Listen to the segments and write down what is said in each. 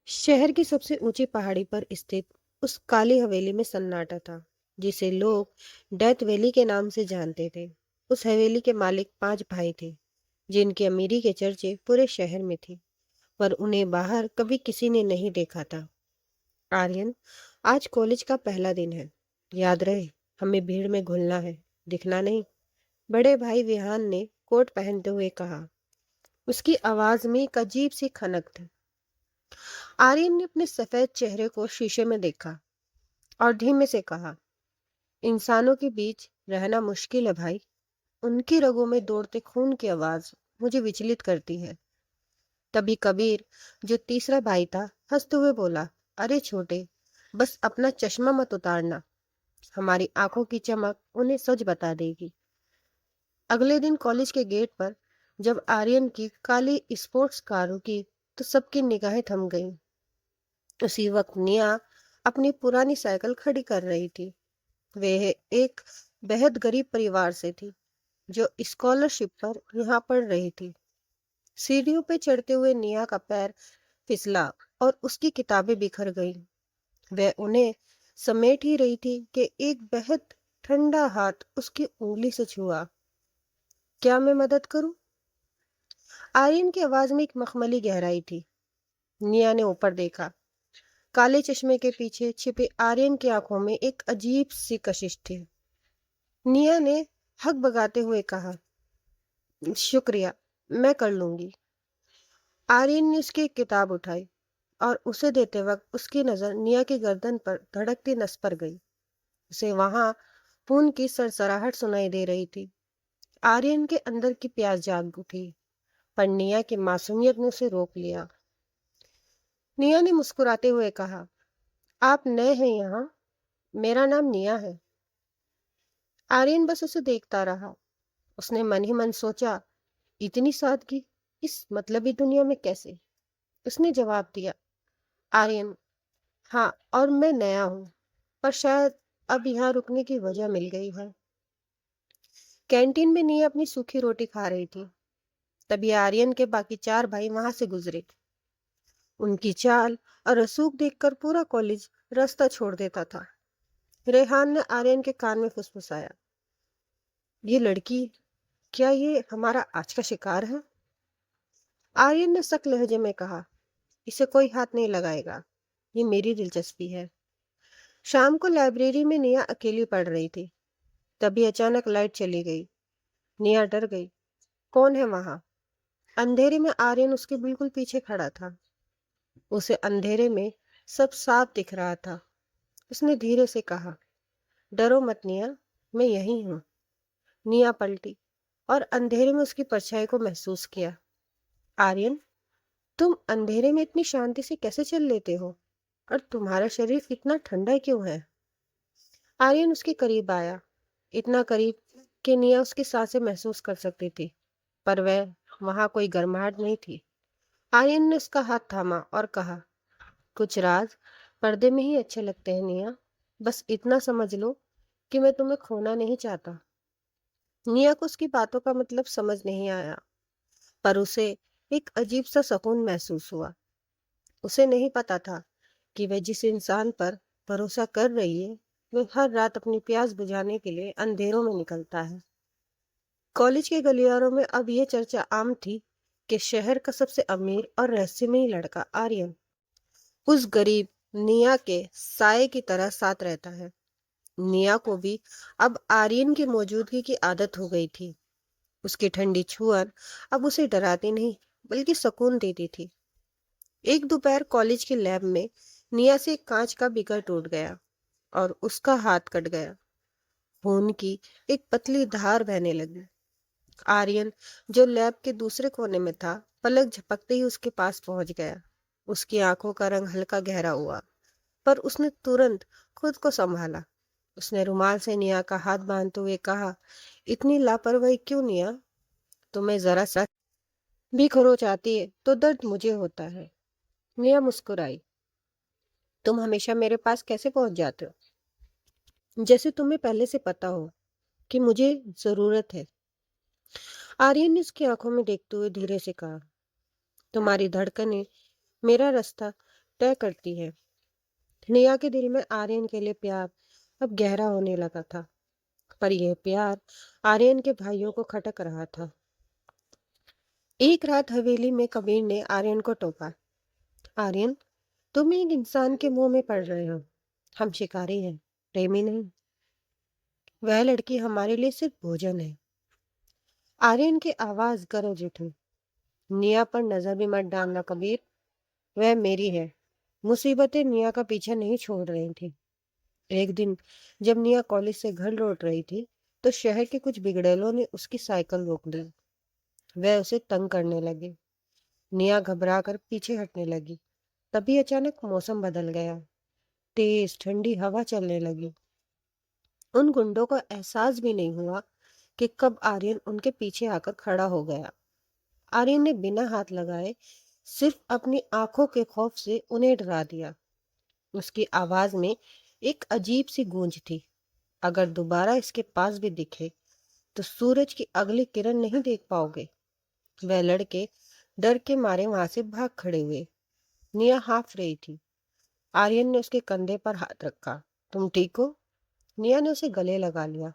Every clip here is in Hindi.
शहर की सबसे ऊंची पहाड़ी पर स्थित उस काली हवेली में सन्नाटा था, जिसे लोग डेथ वैली के नाम से जानते थे। उस हवेली के मालिक 5 भाई थे, जिनकी अमीरी के चर्चे पूरे शहर में थे, पर उन्हें बाहर कभी किसी ने नहीं देखा था। आर्यन, आज कॉलेज का पहला दिन है। याद रहे, हमें भीड़ में घुलना है, दिखना नहीं। बड़े भाई विहान ने कोट पहनते हुए कहा। उसकी आवाज में एक अजीब सी खनक थी। आर्यन ने अपने सफेद चेहरे को शीशे में देखा और धीमे से कहा, इंसानों के बीच रहना मुश्किल है भाई। उनकी रगों में दौड़ते खून की आवाज मुझे विचलित करती है। तभी कबीर, जो तीसरा भाई था, हंसते हुए बोला, अरे छोटे, बस अपना चश्मा मत उतारना। हमारी आंखों की चमक उन्हें सच बता देगी। अगले दिन कॉलेज के गेट पर जब आर्यन की काली स्पोर्ट्स कार रुकी, तो सबकी निगाहें थम गईं। उसी वक्त निया अपनी पुरानी साइकिल खड़ी कर रही थी। वह एक बेहद गरीब परिवार से थी, जो स्कॉलरशिप पर यहाँ पढ़ रही थी। सीढ़ियों पे चढ़ते हुए निया का पैर फिसला और उसकी किताबें बिखर गईं। वह उन्हें समेट ही रही थी कि एक बेहद ठंडा हाथ उसकी उंगली से छुआ। क्या मैं मदद करूं? आर्यन की आवाज में एक मखमली गहराई थी। निया ने ऊपर देखा। काले चश्मे के पीछे छिपे आर्यन की आंखों में एक अजीब सी कशिश थी। निया ने हक बगाते हुए कहा, शुक्रिया, मैं कर लूंगी। आर्यन ने उसकी एक किताब उठाई और उसे देते वक्त उसकी नजर निया की गर्दन पर धड़कती नस पर गई। उसे वहां खून की सरसराहट सुनाई दे रही थी। आर्यन के अंदर की प्यास जाग उठी, पर निया की मासूमियत ने उसे रोक लिया। निया ने मुस्कुराते हुए कहा, आप नए हैं यहाँ, मेरा नाम निया है। आर्यन बस उसे देखता रहा। उसने मन ही मन सोचा, इतनी सादगी इस मतलबी दुनिया में कैसे? उसने जवाब दिया, आर्यन, हाँ, और मैं नया हूँ, पर शायद अब यहाँ रुकने की वजह मिल गई है। कैंटीन में निया अपनी सूखी रोटी खा रही थी। तभी आर्यन के बाकी 4 भाई वहां से गुजरे। उनकी चाल और रसूख देखकर पूरा कॉलेज रास्ता छोड़ देता था। रेहान ने आर्यन के कान में फुसफुसाया, ये लड़की, क्या ये हमारा आज का शिकार है? आर्यन ने सख्त लहजे में कहा, इसे कोई हाथ नहीं लगाएगा, ये मेरी दिलचस्पी है। शाम को लाइब्रेरी में निया अकेली पढ़ रही थी। तभी अचानक लाइट चली गई। निया डर गई। कौन है वहां? अंधेरे में आर्यन उसके बिल्कुल पीछे खड़ा था। उसे अंधेरे में सब साफ दिख रहा था। उसने धीरे से कहा, डरो मत निया, मैं यही हूँ। निया पलटी और अंधेरे में उसकी परछाई को महसूस किया। आर्यन, तुम अंधेरे में इतनी शांति से कैसे चल लेते हो? और तुम्हारा शरीर इतना ठंडा क्यों है? आर्यन उसके करीब आया, इतना करीब कि निया उसकी सांसें महसूस कर सकती थी, पर वह वहां कोई गर्माहट नहीं थी। आर्यन ने उसका हाथ थामा और कहा, कुछ राज पर्दे में ही अच्छे लगते हैं निया। बस इतना समझ लो कि मैं तुम्हें खोना नहीं चाहता। निया को उसकी बातों का मतलब समझ नहीं आया, पर उसे एक अजीब सा सुकून महसूस हुआ। उसे नहीं पता था कि वह जिस इंसान पर भरोसा कर रही है, वह हर रात अपनी प्यास बुझाने के लिए अंधेरों में निकलता है। कॉलेज के गलियारों में अब यह चर्चा आम थी कि शहर का सबसे अमीर और रहस्यमयी लड़का आर्यन उस गरीब निया के साये की तरह साथ रहता है। निया को भी अब आर्यन की मौजूदगी की आदत हो गई थी। उसकी ठंडी छुअन अब उसे डराती नहीं, बल्कि सुकून देती थी। एक दोपहर कॉलेज के लैब में निया से एक कांच का बीकर टूट गया और उसका हाथ कट गया। खून की एक पतली धार बहने लगी। आर्यन, जो लैब के दूसरे कोने में था, पलक झपकते ही उसके पास पहुंच गया। उसकी आंखों का रंग हल्का गहरा हुआ, पर उसने तुरंत खुद को संभाला। उसने रुमाल से निया का हाथ बांधते हुए कहा, इतनी लापरवाही क्यों निया? तुम्हें जरा सा भी खरोच आती है तो दर्द मुझे होता है। निया मुस्कुराई, तुम हमेशा मेरे पास कैसे पहुंच जाते हो? जैसे तुम्हें पहले से पता हो कि मुझे जरूरत है। आर्यन ने उसकी आंखों में देखते हुए धीरे से कहा, तुम्हारी धड़कनें मेरा रास्ता तय करती है। निया के दिल में आर्यन के लिए प्यार अब गहरा होने लगा था, पर यह प्यार आर्यन के भाइयों को खटक रहा था। एक रात हवेली में कबीर ने आर्यन को टोका। आर्यन, तुम एक इंसान के मुंह में पड़ रहे हो। हम शिकारी हैं, प्रेमी नहीं। वह लड़की हमारे लिए सिर्फ भोजन है। आर्यन की आवाज गरज उठी। निया पर नजर भी मत डालना कबीर, वह मेरी है। मुसीबतें निया का पीछा नहीं छोड़ रही थी। एक दिन जब निया कॉलेज से घर लौट रही थी, तो शहर के कुछ बिगड़ैलों ने उसकी साइकिल रोक दी। वह उसे तंग करने लगे। निया घबरा कर पीछे हटने लगी। तभी अचानक मौसम बदल गया। तेज ठंडी हवा चलने लगी। उन गुंडों को एहसास भी नहीं हुआ कि कब आर्यन उनके पीछे आकर खड़ा हो गया। आर्यन ने बिना हाथ लगाए सिर्फ अपनी आंखों के खौफ से उन्हें डरा दिया। उसकी आवाज में एक अजीब सी गूंज थी। अगर दोबारा इसके पास भी दिखे तो सूरज की अगली किरण नहीं देख पाओगे। वह लड़के डर के मारे वहां से भाग खड़े हुए। निया हाफ रही थी। आर्यन ने उसके कंधे पर हाथ रखा। तुम ठीक हो? निया ने उसे गले लगा लिया।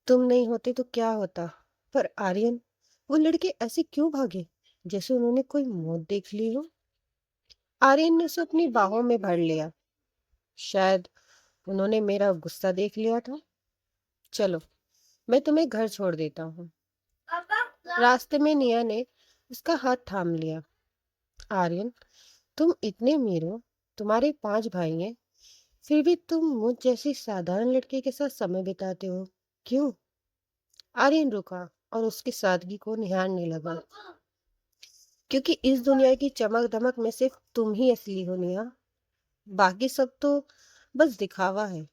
तुम नहीं होते तो क्या होता? पर आर्यन, वो लड़के ऐसे क्यों भागे, जैसे उन्होंने कोई मौत देख ली हो। आर्यन ने उसे अपनी बाहों में भर लिया। शायद उन्होंने मेरा गुस्सा देख लिया था। चलो, मैं तुम्हें घर छोड़ देता हूँ। रास्ते में निया ने उसका हाथ थाम लिया। आर्यन, तुम इतने अमीर हो, तुम्हारे 5 भाई हैं, फिर भी तुम मुझ जैसी साधारण लड़के के साथ समय बिताते हो, क्यों? आर्यन रुका और उसकी सादगी को निहारने लगा। क्योंकि इस दुनिया की चमक दमक में सिर्फ तुम ही असली हो निया, बाकी सब तो बस दिखावा है।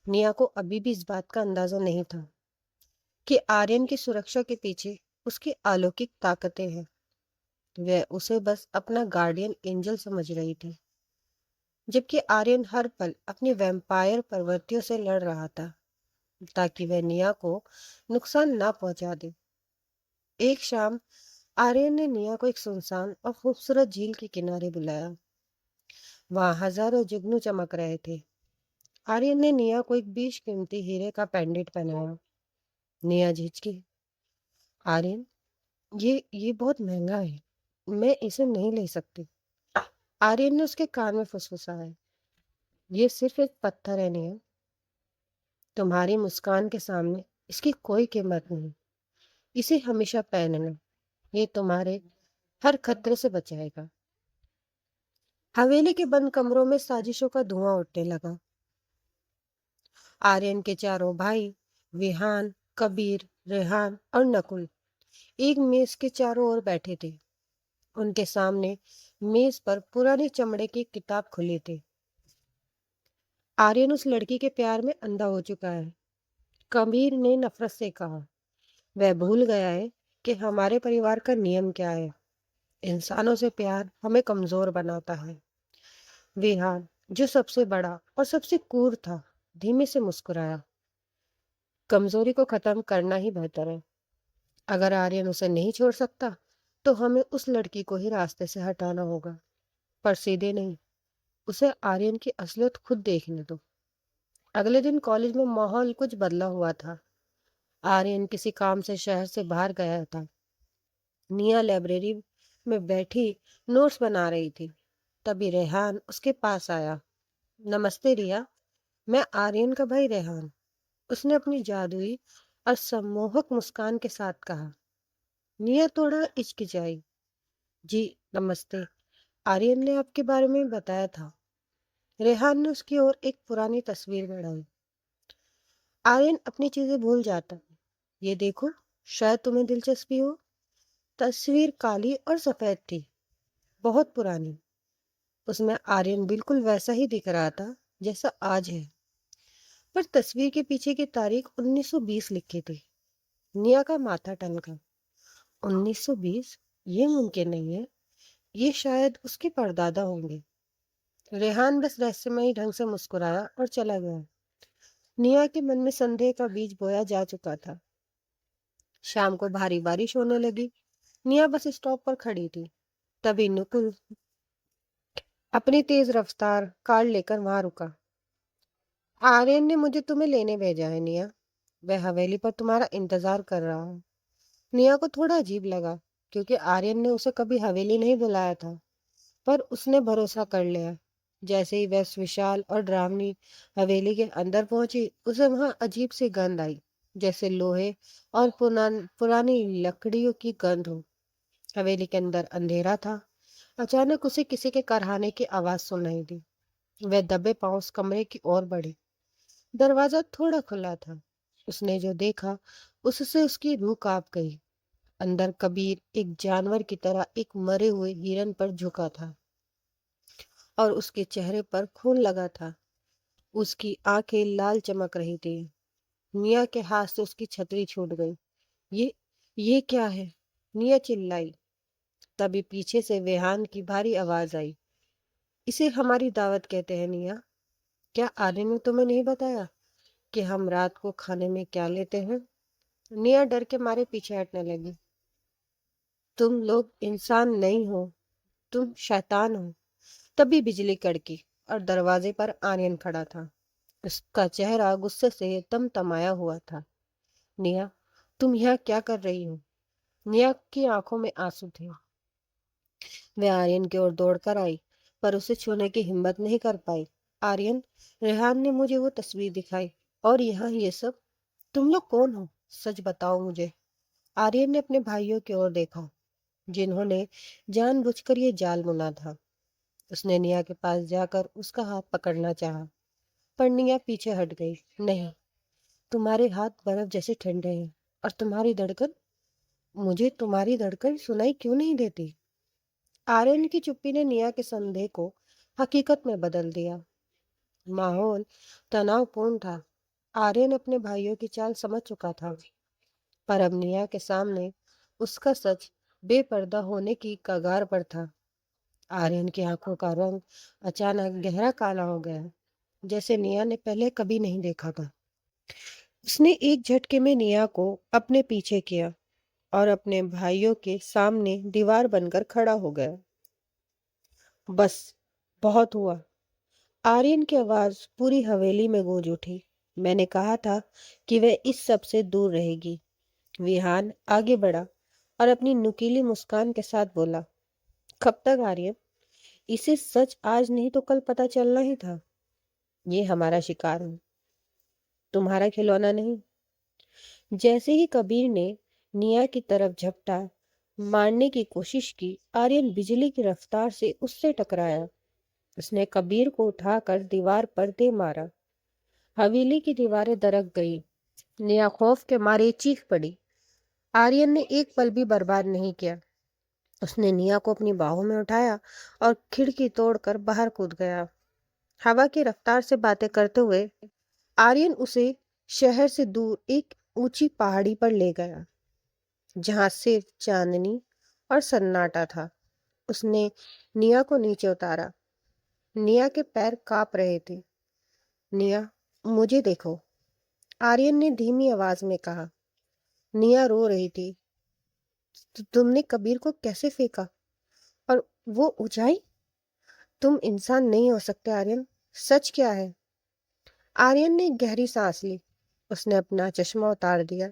निया को अभी भी इस बात का अंदाजा नहीं था कि आर्यन की सुरक्षा के पीछे उसकी अलौकिक ताकतें हैं। वह उसे बस अपना गार्डियन एंजल समझ रही थी, जबकि आर्यन हर पल अपनी वैम्पायर प्रवृत्तियों से लड़ रहा था, ताकि वह निया को नुकसान ना पहुंचा दे। एक शाम आर्यन ने निया को एक सुनसान और खूबसूरत झील के किनारे बुलाया। वहां हजारों जुगनू चमक रहे थे। आर्यन ने निया को एक बेशकीमती हीरे का पेंडेंट पहनाया। निया झिझकी। आर्यन, ये बहुत महंगा है, मैं इसे नहीं ले सकती। आर्यन ने उसके कान में फुसफुसाया। ये सिर्फ एक पत्थर है निया, तुम्हारी मुस्कान के सामने इसकी कोई कीमत नहीं। इसे हमेशा पहनना, ये तुम्हारे हर खतरे से बचाएगा। हवेली के बंद कमरों में साजिशों का धुआं उठने लगा। आर्यन के चारों भाई, विहान, कबीर, रेहान और नकुल, एक मेज के चारों ओर बैठे थे। उनके सामने मेज पर पुरानी चमड़े की किताब खुली थी। आर्यन उस लड़की के प्यार में अंधा हो चुका है, कबीर ने नफरत से कहा। वह भूल गया है कि हमारे परिवार का नियम क्या है। इंसानों से प्यार हमें कमजोर बनाता है। विहान, जो सबसे बड़ा और सबसे क्रूर था, धीमे से मुस्कुराया। कमजोरी को खत्म करना ही बेहतर है। अगर आर्यन उसे नहीं छोड़ सकता, तो हमें उस लड़की को ही रास्ते से हटाना होगा, पर सीधे नहीं। उसे आर्यन की असलियत खुद देखने दो। अगले दिन कॉलेज में माहौल कुछ बदला हुआ था। आर्यन किसी काम से शहर से बाहर गया था। निया लाइब्रेरी में बैठी नोट्स बना रही थी। तभी रेहान उसके पास आया। नमस्ते रिया, मैं आर्यन का भाई रेहान। उसने अपनी जादुई और सम्मोहक मुस्कान के साथ कहा। निया थोड़ा हिचकिचाई। जी, नमस्ते। आर्यन ने आपके बारे में बताया था। रेहान ने उसकी ओर एक पुरानी तस्वीर बढ़ाई। आर्यन अपनी चीजें भूल जाता है। ये देखो, शायद तुम्हें दिलचस्पी हो। तस्वीर काली और सफेद थी, बहुत पुरानी। उसमें आर्यन बिल्कुल वैसा ही दिख रहा था जैसा आज है, पर तस्वीर के पीछे की तारीख 1920 लिखी थी। निया का माथा टनका। 1920? ये मुमकिन नहीं है। ये शायद उसके परदादा होंगे। रेहान बस रहस्यमयी ढंग से मुस्कुराया और चला गया। निया के मन में संदेह का बीज बोया जा चुका था। शाम को भारी बारिश होने लगी। निया बस स्टॉप पर खड़ी थी। तभी नुकुल अपनी तेज रफ्तार कार लेकर वहां रुका। आर्यन ने मुझे तुम्हें लेने भेजा है निया। वह हवेली पर तुम्हारा इंतजार कर रहा है। निया को थोड़ा अजीब लगा, क्योंकि आर्यन ने उसे कभी हवेली नहीं बुलाया था। पर उसने भरोसा कर लिया। जैसे ही वह विशाल और डरावनी हवेली के अंदर पहुंची, उसे वहां अजीब सी गंध आई, जैसे लोहे और पुरानी लकड़ियों की गंध हो। हवेली के अंदर अंधेरा था। अचानक उसे किसी के कराहने की आवाज सुनाई दी। वह दबे पांव उस कमरे की ओर बढ़ी। दरवाजा थोड़ा खुला था। उसने जो देखा, उससे उसकी रूह कांप गई। अंदर कबीर एक जानवर की तरह एक मरे हुए हिरन पर झुका था, और उसके चेहरे पर खून लगा था। उसकी आंखें लाल चमक रही थी। मिया के हाथ से उसकी छतरी छूट गई। ये ये क्या है? मिया चिल्लाई। तभी पीछे से वेहान की भारी आवाज आई। इसे हमारी दावत कहते हैं निया। क्या आर्य ने तुम्हें नहीं बताया कि हम रात को खाने में क्या लेते हैं? निया डर के मारे पीछे हटने लगी। तुम लोग इंसान नहीं हो, तुम शैतान हो। तभी बिजली कड़की, और दरवाजे पर आर्यन खड़ा था। उसका चेहरा गुस्से से तमतमाया हुआ था। निया, तुम यहाँ क्या कर रही हो? निया की आंखों में आंसू थे। वह आर्यन की ओर दौड़कर आई, पर उसे छूने की हिम्मत नहीं कर पाई। आर्यन, रेहान ने मुझे वो तस्वीर दिखाई, और यहाँ ये सब। तुम लोग कौन हो? सच बताओ मुझे। आर्यन ने अपने भाइयों की ओर देखा, जिन्होंने जानबूझकर ये जाल बुना था। उसने निया के पास जाकर उसका हाथ पकड़ना चाहा, पर निया पीछे हट गई। नहीं, तुम्हारे हाथ बर्फ जैसे ठंडे हैं, और तुम्हारी धड़कन, मुझे तुम्हारी धड़कन सुनाई क्यों नहीं देती? आर्यन की चुप्पी ने निया के संदेह को हकीकत में बदल दिया। माहौल तनावपूर्ण था। आर्यन अपने भाइयों की चाल समझ चुका था, पर अब निया के सामने उसका सच बेपर्दा होने की कगार पर था। आर्यन की आंखों का रंग अचानक गहरा काला हो गया, जैसे निया ने पहले कभी नहीं देखा था। उसने एक झटके में निया को अपने पीछे किया, और अपने भाइयों के सामने दीवार बनकर खड़ा हो गया। बस, बहुत हुआ। आर्यन की आवाज पूरी हवेली में गूंज उठी। मैंने कहा था कि वह इस सब से दूर रहेगी। विहान आगे बढ़ा और अपनी नुकीली मुस्कान के साथ बोला, कब तक आर्यन? इसे सच आज नहीं तो कल पता चलना ही था। ये हमारा शिकार है, तुम्हारा खिलौना नहीं। जैसे ही कबीर ने निया की तरफ झपटा मारने की कोशिश की, आर्यन बिजली की रफ्तार से उससे टकराया। उसने कबीर को उठाकर दीवार पर दे मारा। हवेली की दीवारें दरक गई। निया खौफ के मारे चीख पड़ी। आर्यन ने एक पल भी बर्बाद नहीं किया। उसने निया को अपनी बाहों में उठाया और खिड़की तोड़कर बाहर कूद गया। हवा की रफ्तार से बातें करते हुए आर्यन उसे शहर से दूर एक ऊंची पहाड़ी पर ले गया, जहां सिर्फ चांदनी और सन्नाटा था। उसने निया को नीचे उतारा। निया के पैर कांप रहे थे। निया, मुझे देखो, आर्यन ने धीमी आवाज में कहा। निया रो रही थी। तुमने कबीर को कैसे फेंका? और वो ऊंचाई? तुम इंसान नहीं हो सकते आर्यन। सच क्या है? आर्यन ने गहरी सांस ली। उसने अपना चश्मा उतार दिया।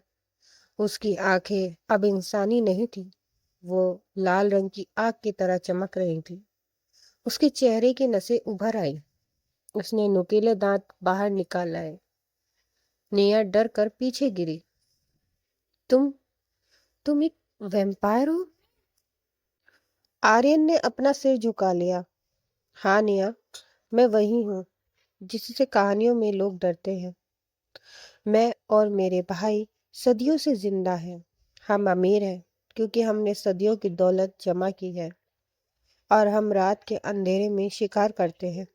उसकी आंखें अब इंसानी नहीं थी। वो लाल रंग की आग की तरह चमक रही थी। उसके चेहरे की नसें उभर आई। उसने नुकीले दांत बाहर निकाल लाए। निया डर कर पीछे गिरी। तुम तुम एक वैम्पायर हो? आर्यन ने अपना सिर झुका लिया। हाँ निया, मैं वही हूँ जिससे कहानियों में लोग डरते हैं। मैं और मेरे भाई सदियों से जिंदा हैं। हम अमीर हैं क्योंकि हमने सदियों की दौलत जमा की है, और हम रात के अंधेरे में शिकार करते हैं।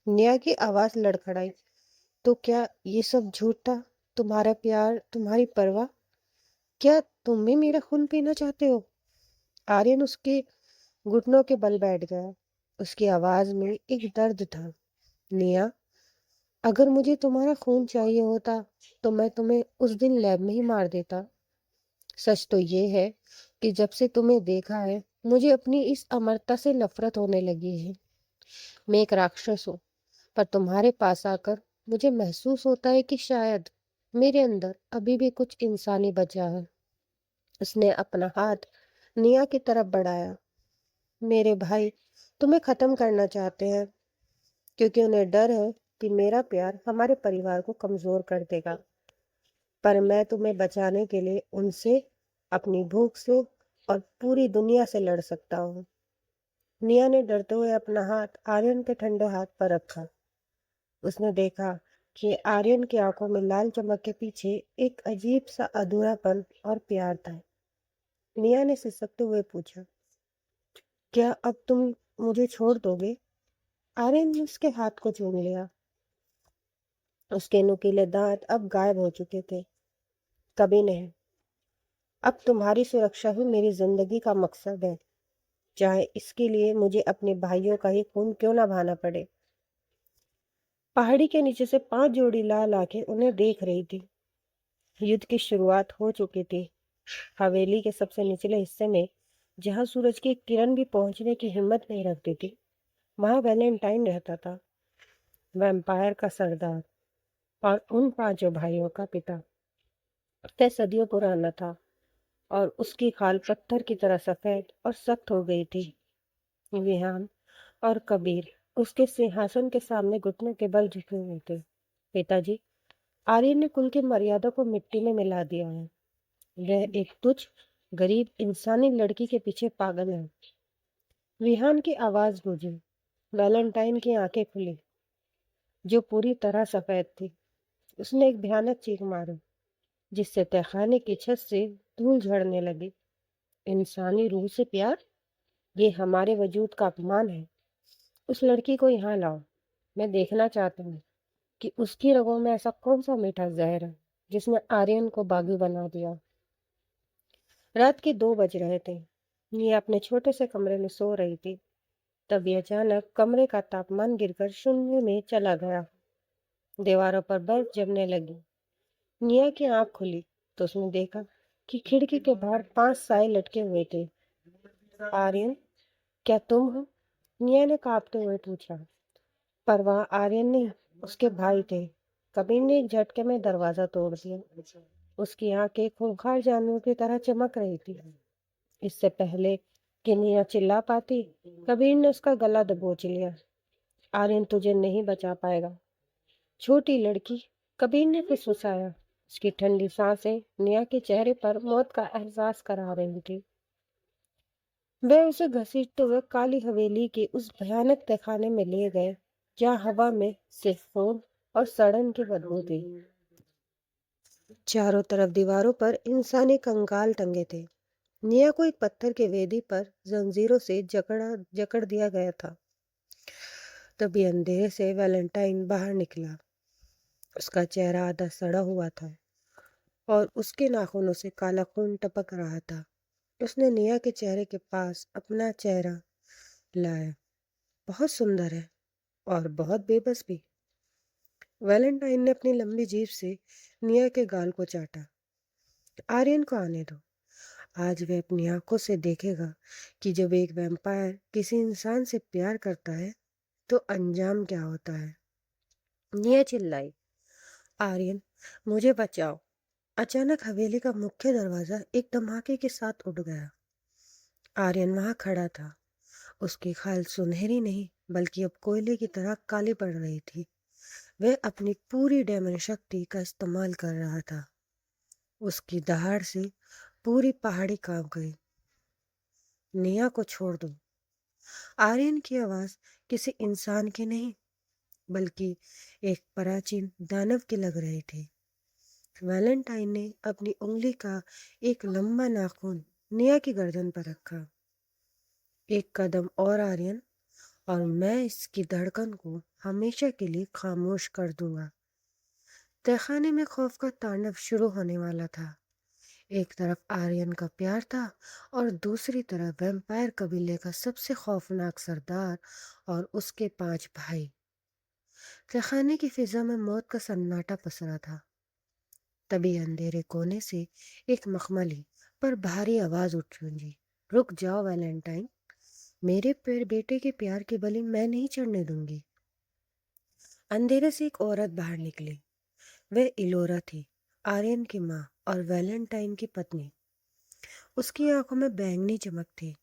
निया की आवाज लड़खड़ाई। तो क्या ये सब झूठ था? तुम्हारा प्यार, तुम्हारी परवाह? क्या तुम भी मेरा खून पीना चाहते हो? आर्यन उसके घुटनों के बल बैठ गया। उसकी आवाज में एक दर्द था। निया, अगर मुझे तुम्हारा खून चाहिए होता तो मैं तुम्हें उस दिन लैब में ही मार देता। सच तो ये है कि जब से तुम्हें देखा है, मुझे अपनी इस अमरता से नफरत होने लगी है। मैं एक राक्षस हूँ, पर तुम्हारे पास आकर मुझे महसूस होता है कि शायद मेरे अंदर अभी भी कुछ इंसानी बचा है। उसने अपना हाथ निया की तरफ बढ़ाया। मेरे भाई तुम्हें खत्म करना चाहते हैं क्योंकि उन्हें डर है कि मेरा प्यार हमारे परिवार को कमजोर कर देगा। पर मैं तुम्हें बचाने के लिए उनसे, अपनी भूख से और पूरी दुनिया से लड़ सकता हूँ। निया ने डरते हुए अपना हाथ आर्यन के ठंडे हाथ पर रखा। उसने देखा कि आर्यन की आंखों में लाल चमक के पीछे एक अजीब सा अधूरापन और प्यार था। निया ने सिसकते हुए पूछा, क्या अब तुम मुझे छोड़ दोगे? आर्यन ने उसके हाथ को चूम लिया। उसके नुकीले दांत अब गायब हो चुके थे। कभी नहीं। अब तुम्हारी सुरक्षा ही मेरी जिंदगी का मकसद है, चाहे इसके लिए मुझे अपने भाइयों का ही खून क्यों ना बहाना पड़े। पहाड़ी के नीचे से 5 जोड़ी लाल आंखें उन्हें देख रही थी। युद्ध की शुरुआत हो चुकी थी। हवेली के सबसे निचले हिस्से में, जहां सूरज की एक किरण भी पहुंचने की हिम्मत नहीं रखती थी, वहां वैलेंटाइन रहता था, वैम्पायर का सरदार और उन 5 भाइयों का पिता। वह सदियों पुराना था और उसकी खाल पत्थर की तरह सफेद और सख्त हो गई थी। विहान और कबीर उसके सिंहासन के सामने घुटनों के बल झुके हुए थे। पिताजी, आर्यन ने कुल की मर्यादा को मिट्टी में मिला दिया है। वह एक तुच्छ गरीब इंसानी लड़की के पीछे पागल है। विहान की आवाज गूंजी। वैलेंटाइन की आंखें खुली, जो पूरी तरह सफेद थी। उसने एक भयानक चीख मारी, जिससे तहखाने की छत से धूल झड़ने लगी। इंसानी रूह से प्यार, ये हमारे वजूद का अपमान है। उस लड़की को यहाँ लाओ। मैं देखना चाहता हूँ कि उसकी रगों में ऐसा कौन सा मीठा जहर है जिसने आर्यन को बागी बना दिया। रात के 2 बज रहे थे। ये अपने छोटे से कमरे में सो रही थी। तभी अचानक कमरे का तापमान गिरकर शून्य में चला गया। दीवारों पर बर्फ जमने लगी। निया की आंख खुली तो उसने देखा कि खिड़की के बाहर 5 साए लटके हुए थे। आर्यन, क्या तुम हो? निया ने कांपते हुए पूछा। पर वहां आर्यन नहीं, उसके भाई थे। कबीर ने एक झटके में दरवाजा तोड़ दिया। उसकी आंखें खूंखार जानवरों की तरह चमक रही थी। इससे पहले कि निया चिल्ला पाती, कबीर ने उसका गला दबोच लिया। आर्यन तुझे नहीं बचा पाएगा, छोटी लड़की, कबीर ने फुसफुसाया। उसकी ठंडी सांसें निया के चेहरे पर मौत का एहसास करा रही थी। वह उसे घसीटते हुए काली हवेली के उस भयानक तहखाने में ले गए, जहाँ हवा में सिर्फ खून और सड़न की बदबू थी। चारों तरफ दीवारों पर इंसानी कंकाल टंगे थे। निया को एक पत्थर की वेदी पर जंजीरों से जकड़ दिया गया था। तभी अंधेरे से वैलेंटाइन बाहर निकला। उसका चेहरा आधा सड़ा हुआ था और उसके नाखूनों से काला खून टपक रहा था। उसने निया के चेहरे के पास अपना चेहरा लाया। बहुत सुंदर है और बहुत बेबस भी। वैलेंटाइन ने अपनी लंबी जीभ से निया के गाल को चाटा। आर्यन को आने दो। आज वह अपनी आंखों से देखेगा कि जब एक वैम्पायर किसी इंसान से प्यार करता है तो अंजाम क्या होता है। निया चिल्लाई, आर्यन, मुझे बचाओ। अचानक हवेली का मुख्य दरवाजा एक धमाके के साथ उठ गया। आर्यन वहां खड़ा था। उसकी खाल सुनहरी नहीं बल्कि अब कोयले की तरह काली पड़ रही थी। वह अपनी पूरी डेमन शक्ति का इस्तेमाल कर रहा था। उसकी दहाड़ से पूरी पहाड़ी कांप गई। निया को छोड़ दो। आर्यन की आवाज किसी इंसान की नहीं बल्कि एक प्राचीन दानव की लग रही थी। वैलेंटाइन ने अपनी उंगली का एक लंबा नाखून निया की गर्दन पर रखा। एक कदम और आर्यन, और मैं इसकी धड़कन को हमेशा के लिए खामोश कर दूंगा। तहखाने में खौफ का तांडव शुरू होने वाला था। एक तरफ आर्यन का प्यार था और दूसरी तरफ वैम्पायर कबीले का सबसे खौफनाक सरदार और उसके 5 भाई। तहखाने की फिजा में मौत का सन्नाटा पसरा था। तभी अंधेरे कोने से एक मखमली पर भारी आवाज उठ गूंजी, रुक जाओ वैलेंटाइन। मेरे बेटे के प्यार की बलि मैं नहीं चढ़ने दूंगी। अंधेरे से एक औरत बाहर निकली। वह इलोरा थी, आर्यन की माँ और वैलेंटाइन की पत्नी। उसकी आंखों में बैंगनी चमक थी,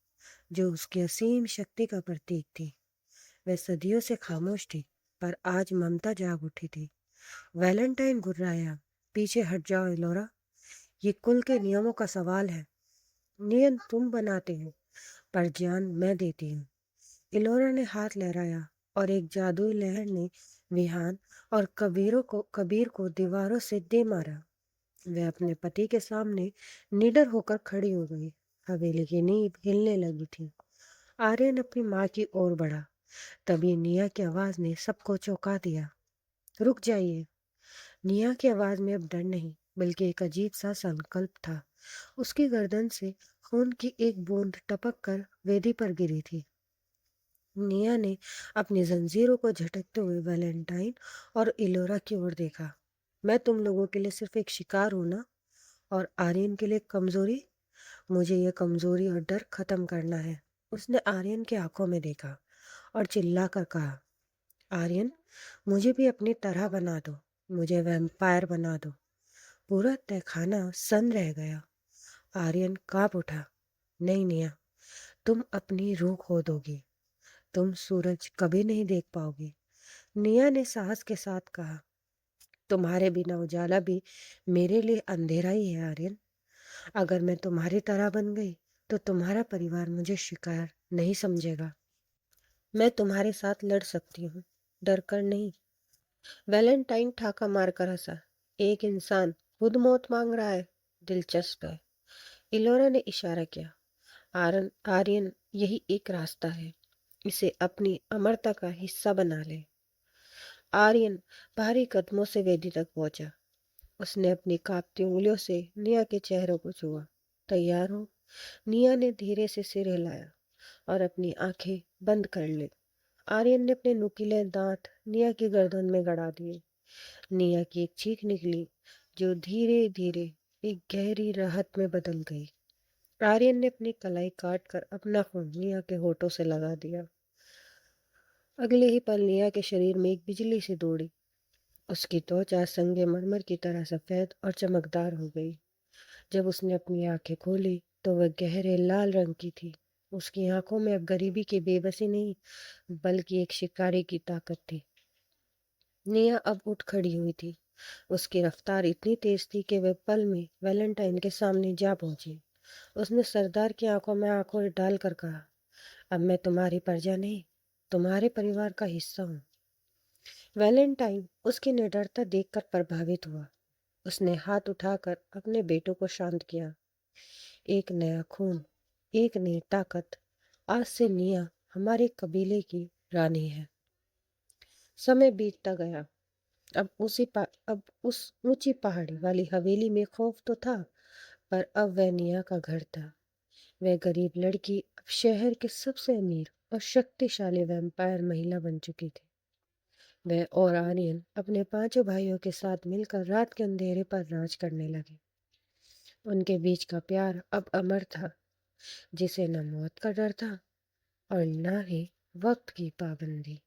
जो उसकी असीम शक्ति का प्रतीक थी। वह सदियों से खामोश थी, पर आज ममता जाग उठी थी। वैलेंटाइन गुर्राया, पीछे हट जाओ इलोरा, ये कुल के नियमों का सवाल है। नियम तुम बनाते हो, पर जान मैं देती हूँ। इलोरा ने हाथ लहराया और एक जादुई लहर ने विहान और कबीर को दीवारों से दे मारा। वह अपने पति के सामने निडर होकर खड़ी हो गई। हवेली की नींव हिलने लगी थी। आर्यन अपनी माँ की ओर बढ़ा। तभी निया की आवाज ने सबको चौंका दिया। रुक जाइए। निया की आवाज में अब डर नहीं, बल्कि एक अजीब सा संकल्प था। उसकी गर्दन से खून की एक बूंद टपक कर वेदी पर गिरी थी। निया ने अपनी जंजीरों को झटकते हुए वैलेंटाइन और इलोरा की ओर देखा। मैं तुम लोगों के लिए सिर्फ एक शिकार हूं ना? और आर्यन के लिए कमजोरी? मुझे यह कमजोरी और डर खत्म करना है। उसने आर्यन की आंखों में देखा और चिल्लाकर कहा, आर्यन, मुझे भी अपनी तरह बना दो। मुझे वैम्पायर बना दो। पूरा तहखाना सन्न रह गया। आर्यन कांप उठा। नहीं निया, तुम अपनी रूह खो दोगी। तुम सूरज कभी नहीं देख पाओगी। निया ने साहस के साथ कहा, तुम्हारे बिना उजाला भी मेरे लिए अंधेरा ही है आर्यन। अगर मैं तुम्हारी तरह बन गई तो तुम्हारा परिवार मुझे शिकार नहीं समझेगा। मैं तुम्हारे साथ लड़ सकती हूँ, डर कर नहीं। वैलेंटाइन ठाका मारकर हंसा। एक इंसान खुद मौत मांग रहा है, दिलचस्प है। इलोरा ने इशारा किया। आर्यन, यही एक रास्ता है। इसे अपनी अमरता का हिस्सा बना ले। आर्यन भारी कदमों से वेदी तक पहुंचा। उसने अपनी कांपती उंगलियों से निया के चेहरे को छुआ। तैयार हो? निया ने धीरे से सिर हिलाया और अपनी आंखें बंद कर ली। आर्यन ने अपने नुकीले दांत निया की गर्दन में गड़ा दिए। निया की एक चीख निकली, जो धीरे धीरे एक गहरी राहत में बदल गई। आर्यन ने अपनी कलाई काट कर अपना खून निया के होठों से लगा दिया। अगले ही पल निया के शरीर में एक बिजली सी दौड़ी। उसकी त्वचा संगमरमर की तरह सफेद और चमकदार हो गई। जब उसने अपनी आंखें खोली तो वह गहरे लाल रंग की थी। उसकी आंखों में अब गरीबी की बेबसी नहीं, बल्कि एक शिकारी की ताकत थी। निया अब उठ खड़ी हुई थी। उसकी रफ्तार इतनी तेज थी कि वह पल में वैलेंटाइन के सामने जा पहुंची। उसने सरदार की आंखों में आंखों डालकर कहा, अब मैं तुम्हारी प्रजा नहीं, तुम्हारे परिवार का हिस्सा हूँ। वैलेंटाइन उसकी निडरता देखकर प्रभावित हुआ। उसने हाथ उठाकर अपने बेटों को शांत किया। एक नया खून, एक नई ताकत। आज से निया हमारे कबीले की रानी है। समय बीतता गया। अब उस ऊंची पहाड़ी वाली हवेली में खौफ तो था, पर अब वह निया का घर था। वह गरीब लड़की अब शहर के सबसे अमीर और शक्तिशाली वैम्पायर महिला बन चुकी थी। वह और आर्यन अपने पांचों भाइयों के साथ मिलकर रात के अंधेरे पर राज करने लगे। उनके बीच का प्यार अब अमर था, जिसे न मौत का डर था और न ही वक्त की पाबंदी।